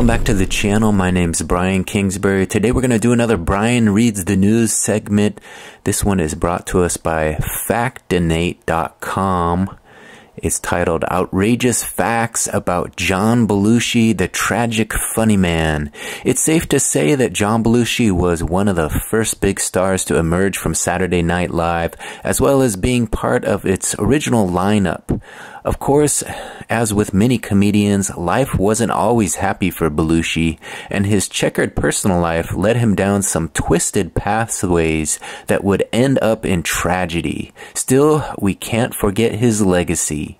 Welcome back to the channel. My name's Brian Kingsbury. Today we're going to do another Brian Reads the News segment. This one is brought to us by Factinate.com. It's titled Outrageous Facts About John Belushi, the Tragic Funnyman. It's safe to say that John Belushi was one of the first big stars to emerge from Saturday Night Live, as well as being part of its original lineup. Of course, as with many comedians, life wasn't always happy for Belushi, and his checkered personal life led him down some twisted pathways that would end up in tragedy. Still, we can't forget his legacy.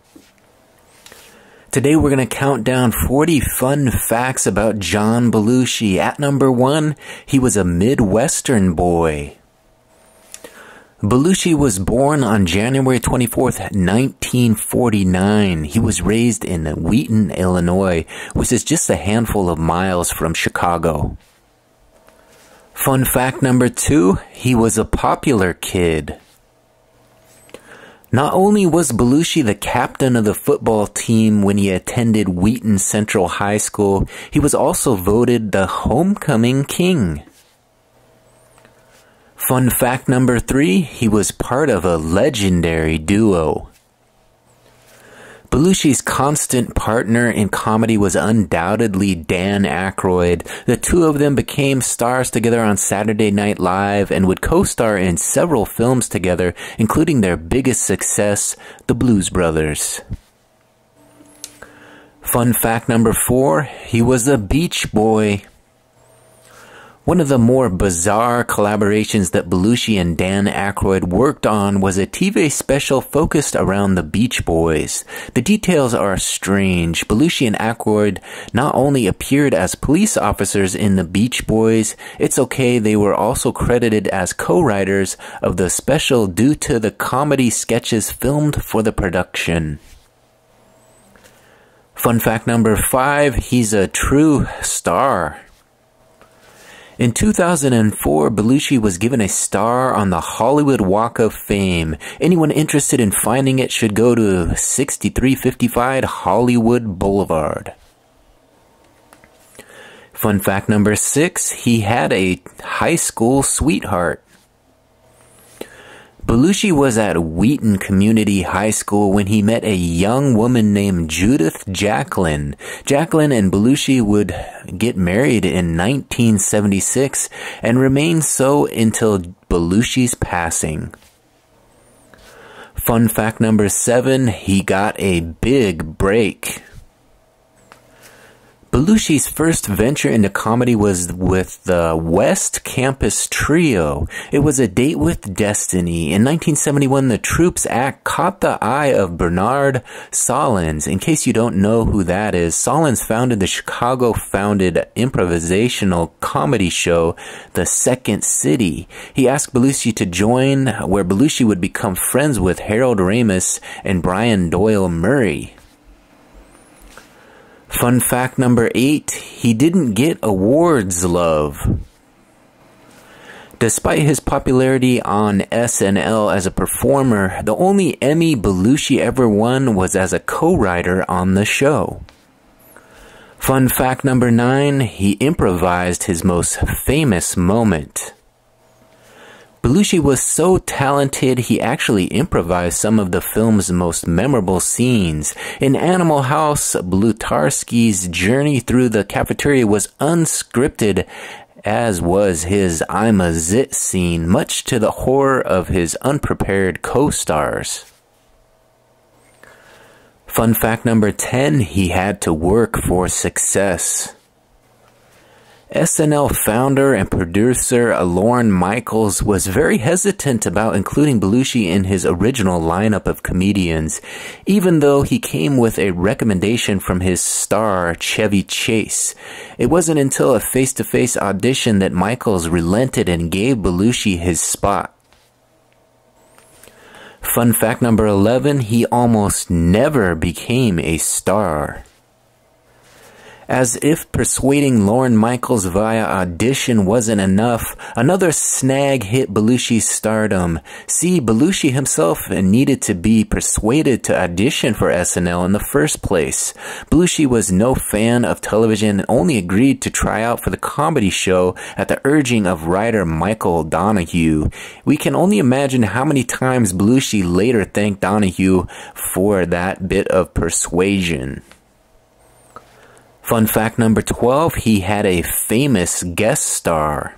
Today we're going to count down 40 fun facts about John Belushi. At number 1, he was a Midwestern boy. Belushi was born on January 24th, 1949. He was raised in Wheaton, Illinois, which is just a handful of miles from Chicago. Fun fact number 2, he was a popular kid. Not only was Belushi the captain of the football team when he attended Wheaton Central High School, he was also voted the homecoming king. Fun fact number 3, he was part of a legendary duo. Belushi's constant partner in comedy was undoubtedly Dan Aykroyd. The two of them became stars together on Saturday Night Live and would co-star in several films together, including their biggest success, The Blues Brothers. Fun fact number 4, he was a Beach Boy. One of the more bizarre collaborations that Belushi and Dan Aykroyd worked on was a TV special focused around the Beach Boys. The details are strange. Belushi and Aykroyd not only appeared as police officers in the Beach Boys, it's okay they were also credited as co-writers of the special due to the comedy sketches filmed for the production. Fun fact number 5, he's a true star. In 2004, Belushi was given a star on the Hollywood Walk of Fame. Anyone interested in finding it should go to 6355 Hollywood Boulevard. Fun fact number 6, he had a high school sweetheart. Belushi was at Wheaton Community High School when he met a young woman named Judith Jacqueline. Jacqueline and Belushi would get married in 1976 and remain so until Belushi's passing. Fun fact number 7, he got a big break. Belushi's first venture into comedy was with the West Campus Trio. It was a date with destiny. In 1971, the Troops act caught the eye of Bernard Solins. In case you don't know who that is, Solins founded the Chicago-founded improvisational comedy show, The Second City. He asked Belushi to join, where Belushi would become friends with Harold Ramis and Brian Doyle Murray. Fun fact number 8, he didn't get awards love. Despite his popularity on SNL as a performer, the only Emmy Belushi ever won was as a co-writer on the show. Fun fact number 9, he improvised his most famous moment. Belushi was so talented, he actually improvised some of the film's most memorable scenes. In Animal House, Blutarsky's journey through the cafeteria was unscripted, as was his I'm a Zit scene, much to the horror of his unprepared co-stars. Fun fact number 10, he had to work for success. SNL founder and producer Lorne Michaels was very hesitant about including Belushi in his original lineup of comedians, even though he came with a recommendation from his star, Chevy Chase. It wasn't until a face-to-face audition that Michaels relented and gave Belushi his spot. Fun fact number 11, he almost never became a star. As if persuading Lorne Michaels via audition wasn't enough, another snag hit Belushi's stardom. See, Belushi himself needed to be persuaded to audition for SNL in the first place. Belushi was no fan of television and only agreed to try out for the comedy show at the urging of writer Michael Donahue. We can only imagine how many times Belushi later thanked Donahue for that bit of persuasion. Fun fact number 12, he had a famous guest star.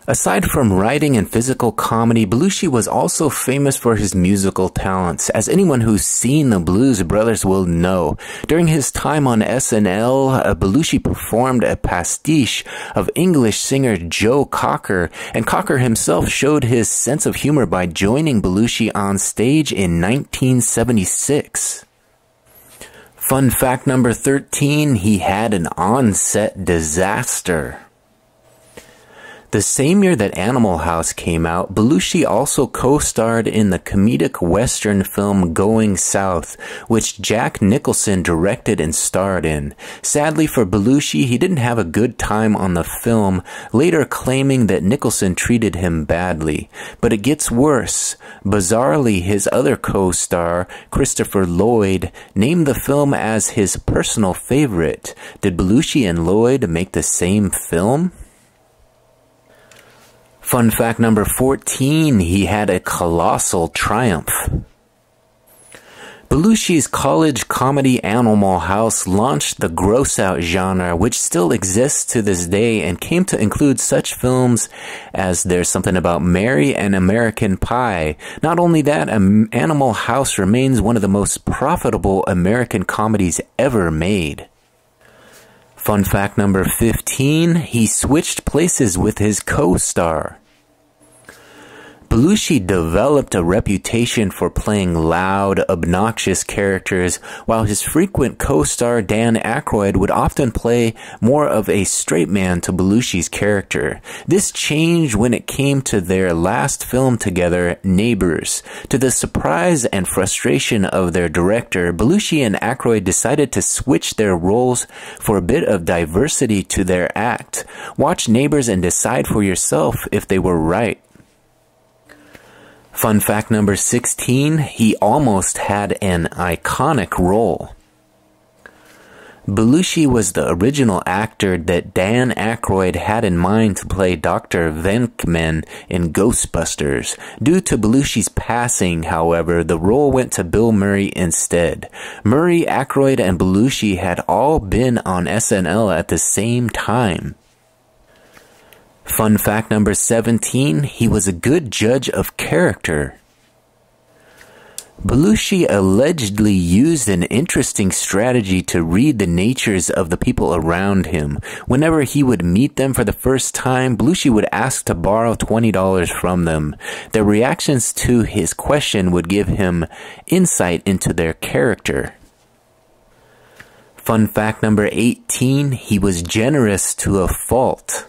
Aside from writing and physical comedy, Belushi was also famous for his musical talents, as anyone who's seen the Blues Brothers will know. During his time on SNL, Belushi performed a pastiche of English singer Joe Cocker, and Cocker himself showed his sense of humor by joining Belushi on stage in 1976. Fun fact number 13, he had an on-set disaster. The same year that Animal House came out, Belushi also co-starred in the comedic western film Going South, which Jack Nicholson directed and starred in. Sadly for Belushi, he didn't have a good time on the film, later claiming that Nicholson treated him badly. But it gets worse. Bizarrely, his other co-star, Christopher Lloyd, named the film as his personal favorite. Did Belushi and Lloyd make the same film? Fun fact number 14, he had a colossal triumph. Belushi's college comedy Animal House launched the gross-out genre, which still exists to this day and came to include such films as There's Something About Mary and American Pie. Not only that, Animal House remains one of the most profitable American comedies ever made. Fun fact number 15, he switched places with his co-star. Belushi developed a reputation for playing loud, obnoxious characters, while his frequent co-star Dan Aykroyd would often play more of a straight man to Belushi's character. This changed when it came to their last film together, Neighbors. To the surprise and frustration of their director, Belushi and Aykroyd decided to switch their roles for a bit of diversity to their act. Watch Neighbors and decide for yourself if they were right. Fun fact number 16, he almost had an iconic role. Belushi was the original actor that Dan Aykroyd had in mind to play Dr. Venkman in Ghostbusters. Due to Belushi's passing, however, the role went to Bill Murray instead. Murray, Aykroyd, and Belushi had all been on SNL at the same time. Fun fact number 17, he was a good judge of character. Belushi allegedly used an interesting strategy to read the natures of the people around him. Whenever he would meet them for the first time, Belushi would ask to borrow $20 from them. Their reactions to his question would give him insight into their character. Fun fact number 18, he was generous to a fault.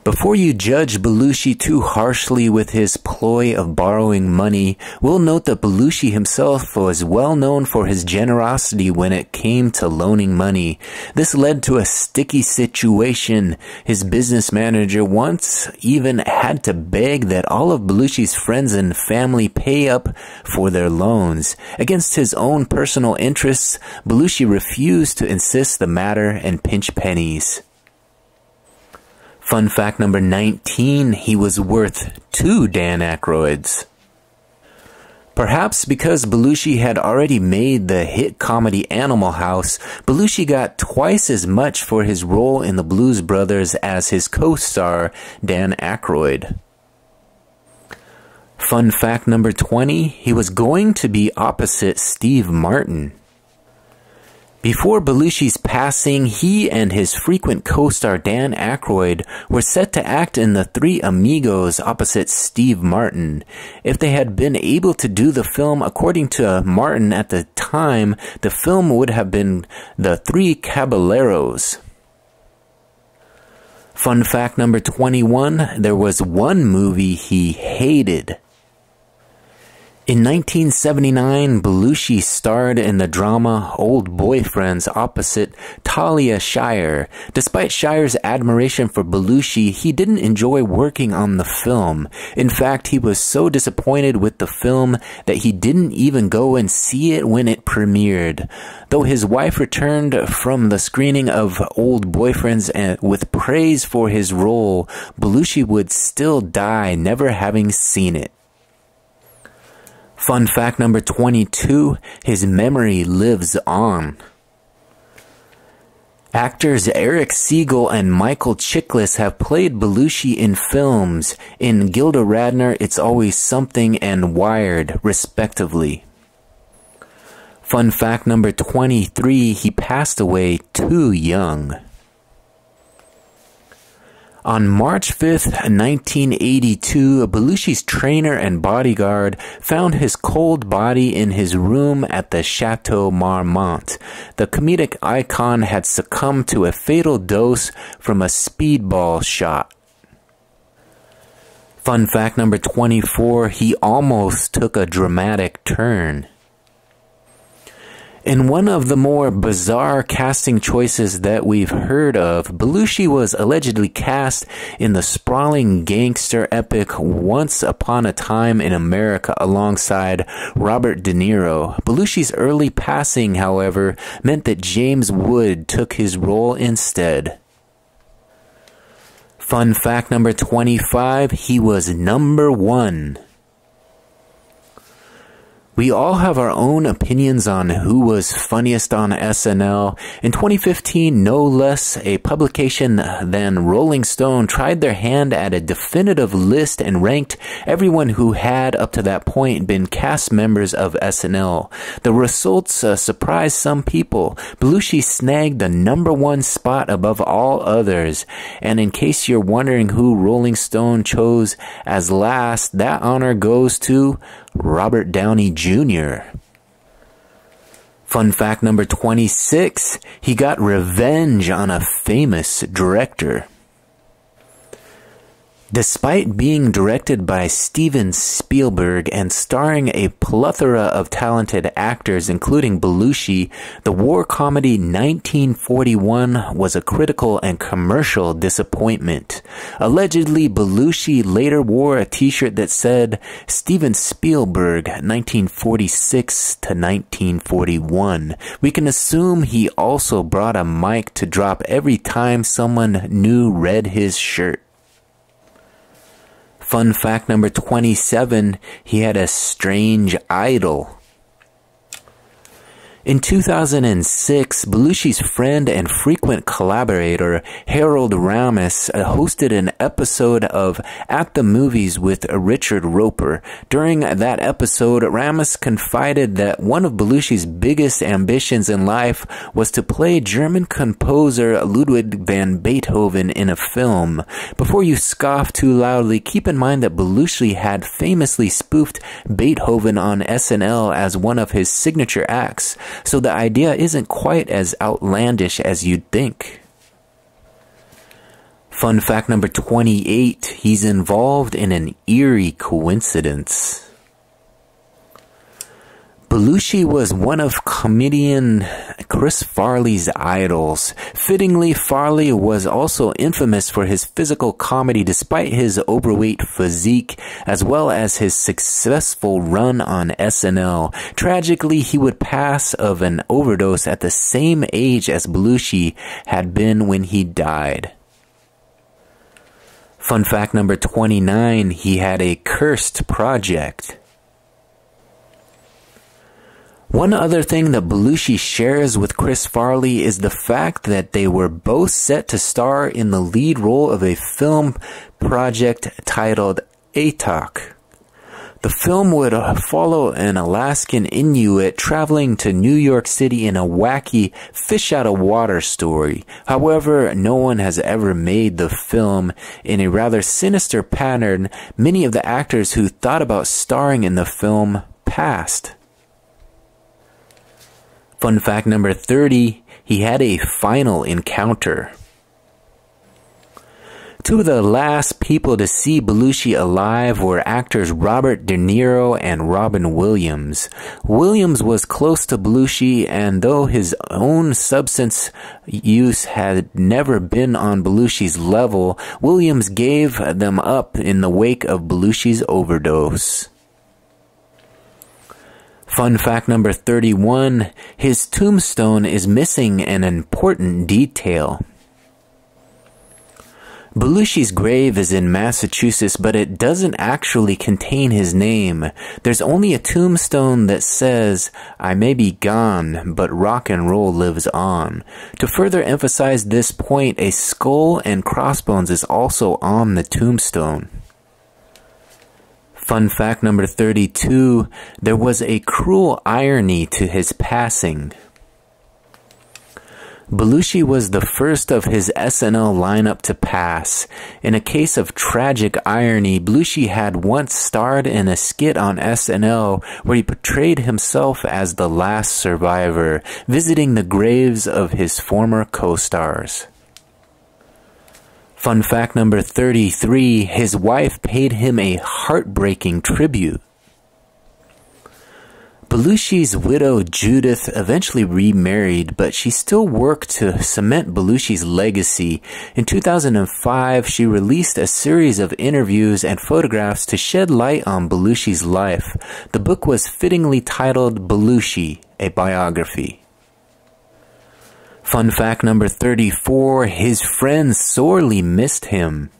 Before you judge Belushi too harshly with his ploy of borrowing money, we'll note that Belushi himself was well known for his generosity when it came to loaning money. This led to a sticky situation. His business manager once even had to beg that all of Belushi's friends and family pay up for their loans. Against his own personal interests, Belushi refused to insist the matter and pinch pennies. Fun fact number 19, he was worth 2 Dan Aykroyds. Perhaps because Belushi had already made the hit comedy Animal House, Belushi got twice as much for his role in the Blues Brothers as his co-star Dan Aykroyd. Fun fact number 20, he was going to be opposite Steve Martin. Before Belushi's passing, he and his frequent co-star Dan Aykroyd were set to act in The Three Amigos opposite Steve Martin. If they had been able to do the film according to Martin at the time, the film would have been The Three Caballeros. Fun fact number 21, there was one movie he hated. In 1979, Belushi starred in the drama Old Boyfriends opposite Talia Shire. Despite Shire's admiration for Belushi, he didn't enjoy working on the film. In fact, he was so disappointed with the film that he didn't even go and see it when it premiered. Though his wife returned from the screening of Old Boyfriends with praise for his role, Belushi would still die never having seen it. Fun fact number 22, his memory lives on. Actors Eric Siegel and Michael Chiklis have played Belushi in films, in Gilda Radner, It's Always Something, and Wired, respectively. Fun fact number 23, he passed away too young. On March 5th, 1982, Belushi's trainer and bodyguard found his cold body in his room at the Chateau Marmont. The comedic icon had succumbed to a fatal dose from a speedball shot. Fun fact number 24, he almost took a dramatic turn. In one of the more bizarre casting choices that we've heard of, Belushi was allegedly cast in the sprawling gangster epic Once Upon a Time in America alongside Robert De Niro. Belushi's early passing, however, meant that James Wood took his role instead. Fun fact number 25, he was number 1. We all have our own opinions on who was funniest on SNL. In 2015, no less a publication than Rolling Stone tried their hand at a definitive list and ranked everyone who had up to that point been cast members of SNL. The results surprised some people. Belushi snagged the number 1 spot above all others. And in case you're wondering who Rolling Stone chose as last, that honor goes to Robert Downey Jr. Fun fact number 26, he got revenge on a famous director. Despite being directed by Steven Spielberg and starring a plethora of talented actors, including Belushi, the war comedy 1941 was a critical and commercial disappointment. Allegedly, Belushi later wore a t-shirt that said, Steven Spielberg, 1946 to 1941. We can assume he also brought a mic to drop every time someone new read his shirt. Fun fact number 27, he had a strange idol. In 2006, Belushi's friend and frequent collaborator, Harold Ramis, hosted an episode of At the Movies with Richard Roeper. During that episode, Ramis confided that one of Belushi's biggest ambitions in life was to play German composer Ludwig van Beethoven in a film. Before you scoff too loudly, keep in mind that Belushi had famously spoofed Beethoven on SNL as one of his signature acts. So the idea isn't quite as outlandish as you'd think. Fun fact number 28, he's involved in an eerie coincidence. Belushi was one of comedian Chris Farley's idols. Fittingly, Farley was also infamous for his physical comedy despite his overweight physique, as well as his successful run on SNL. Tragically, he would pass of an overdose at the same age as Belushi had been when he died. Fun fact number 29, he had a cursed project. One other thing that Belushi shares with Chris Farley is the fact that they were both set to star in the lead role of a film project titled Atok. The film would follow an Alaskan Inuit traveling to New York City in a wacky fish-out-of-water story. However, no one has ever made the film. In a rather sinister pattern, many of the actors who thought about starring in the film passed. Fun fact number 30, he had a final encounter. Two of the last people to see Belushi alive were actors Robert De Niro and Robin Williams. Williams was close to Belushi, and though his own substance use had never been on Belushi's level, Williams gave them up in the wake of Belushi's overdose. Fun fact number 31, his tombstone is missing an important detail. Belushi's grave is in Massachusetts, but it doesn't actually contain his name. There's only a tombstone that says, "I may be gone, but rock and roll lives on." To further emphasize this point, a skull and crossbones is also on the tombstone. Fun fact number 32, there was a cruel irony to his passing. Belushi was the first of his SNL lineup to pass. In a case of tragic irony, Belushi had once starred in a skit on SNL where he portrayed himself as the last survivor, visiting the graves of his former co-stars. Fun fact number 33, his wife paid him a heartbreaking tribute. Belushi's widow Judith eventually remarried, but she still worked to cement Belushi's legacy. In 2005, she released a series of interviews and photographs to shed light on Belushi's life. The book was fittingly titled Belushi, a biography. Fun fact number 34, his friends sorely missed him.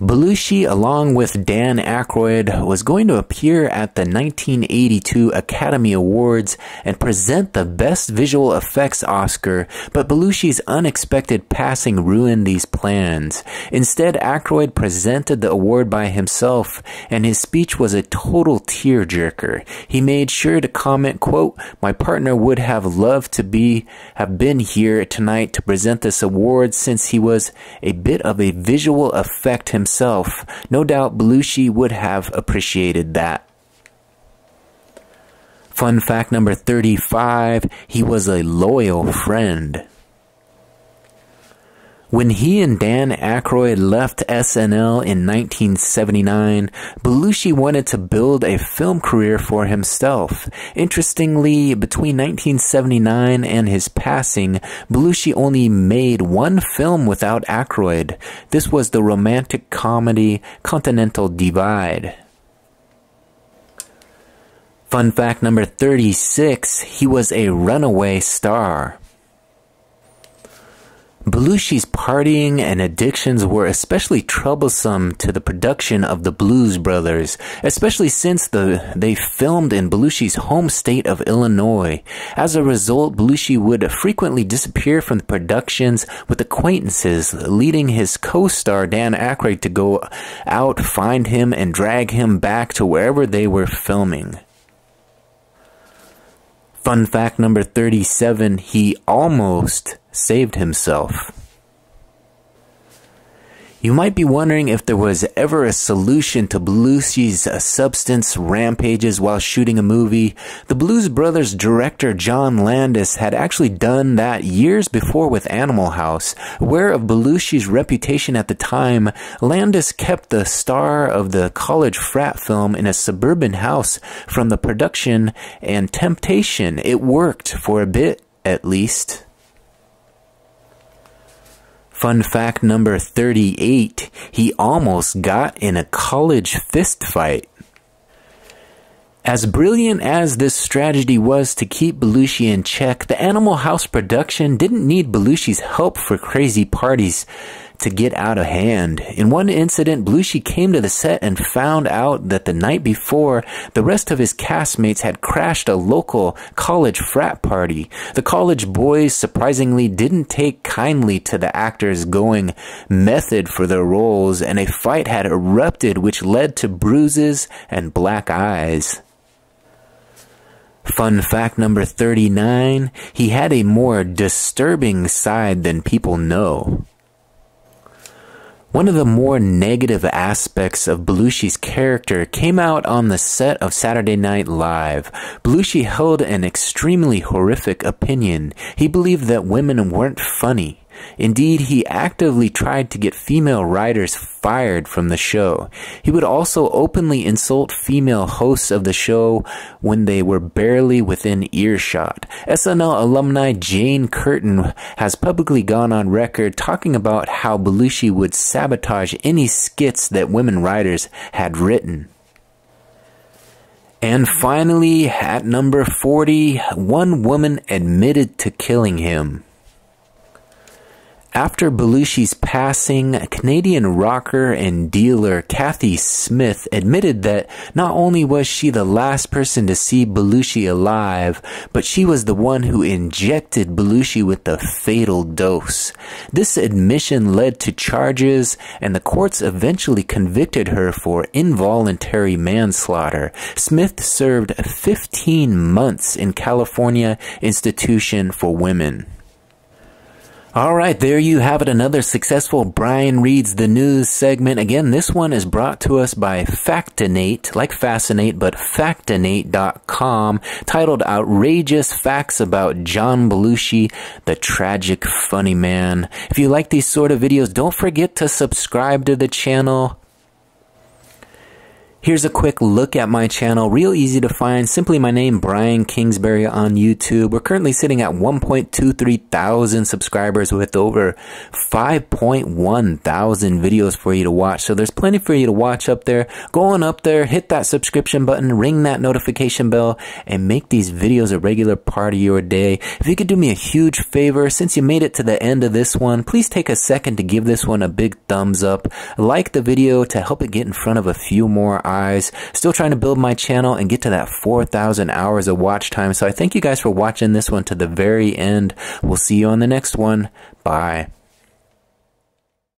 Belushi, along with Dan Aykroyd, was going to appear at the 1982 Academy Awards and present the Best Visual Effects Oscar, but Belushi's unexpected passing ruined these plans. Instead, Aykroyd presented the award by himself, and his speech was a total tearjerker. He made sure to comment, quote, "My partner would have loved to have been here tonight to present this award since he was a bit of a visual effect himself. No doubt Belushi would have appreciated that." Fun fact number 35, he was a loyal friend. When he and Dan Aykroyd left SNL in 1979, Belushi wanted to build a film career for himself. Interestingly, between 1979 and his passing, Belushi only made one film without Aykroyd. This was the romantic comedy Continental Divide. Fun fact number 36, he was a runaway star. Belushi's partying and addictions were especially troublesome to the production of the Blues Brothers, especially since they filmed in Belushi's home state of Illinois. As a result, Belushi would frequently disappear from the productions with acquaintances, leading his co-star Dan Aykroyd to go out, find him, and drag him back to wherever they were filming. Fun fact number 37, he almost saved himself. You might be wondering if there was ever a solution to Belushi's substance rampages while shooting a movie. The Blues Brothers director John Landis had actually done that years before with Animal House. Aware of Belushi's reputation at the time, Landis kept the star of the college frat film in a suburban house from the production and temptation. It worked for a bit, at least. Fun fact number 38, he almost got in a college fist fight. As brilliant as this strategy was to keep Belushi in check, the Animal House production didn't need Belushi's help for crazy parties to get out of hand. In one incident, Belushi came to the set and found out that the night before, the rest of his castmates had crashed a local college frat party. The college boys surprisingly didn't take kindly to the actors going method for their roles, and a fight had erupted which led to bruises and black eyes. Fun fact number 39, he had a more disturbing side than people know. One of the more negative aspects of Belushi's character came out on the set of Saturday Night Live. Belushi held an extremely horrific opinion. He believed that women weren't funny. Indeed, he actively tried to get female writers fired from the show. He would also openly insult female hosts of the show when they were barely within earshot. SNL alumni Jane Curtin has publicly gone on record talking about how Belushi would sabotage any skits that women writers had written. And finally, at number 40, one woman admitted to killing him. After Belushi's passing, Canadian rocker and dealer Kathy Smith admitted that not only was she the last person to see Belushi alive, but she was the one who injected Belushi with the fatal dose. This admission led to charges, and the courts eventually convicted her for involuntary manslaughter. Smith served 15 months in California Institution for Women. Alright, there you have it, another successful Brian Reads the News segment. Again, this one is brought to us by Factinate, like Fascinate, but Factinate.com, titled Outrageous Facts About John Belushi, the Tragic Funny Man. If you like these sort of videos, don't forget to subscribe to the channel. Here's a quick look at my channel, real easy to find, simply my name, Brian Kingsbury on YouTube. We're currently sitting at 1.23 thousand subscribers with over 5.1 thousand videos for you to watch. So there's plenty for you to watch up there. Go on up there, hit that subscription button, ring that notification bell, and make these videos a regular part of your day. If you could do me a huge favor, since you made it to the end of this one, please take a second to give this one a big thumbs up. Like the video to help it get in front of a few more eyes. Still trying to build my channel and get to that 4,000 hours of watch time. So I thank you guys for watching this one to the very end. We'll see you on the next one. Bye.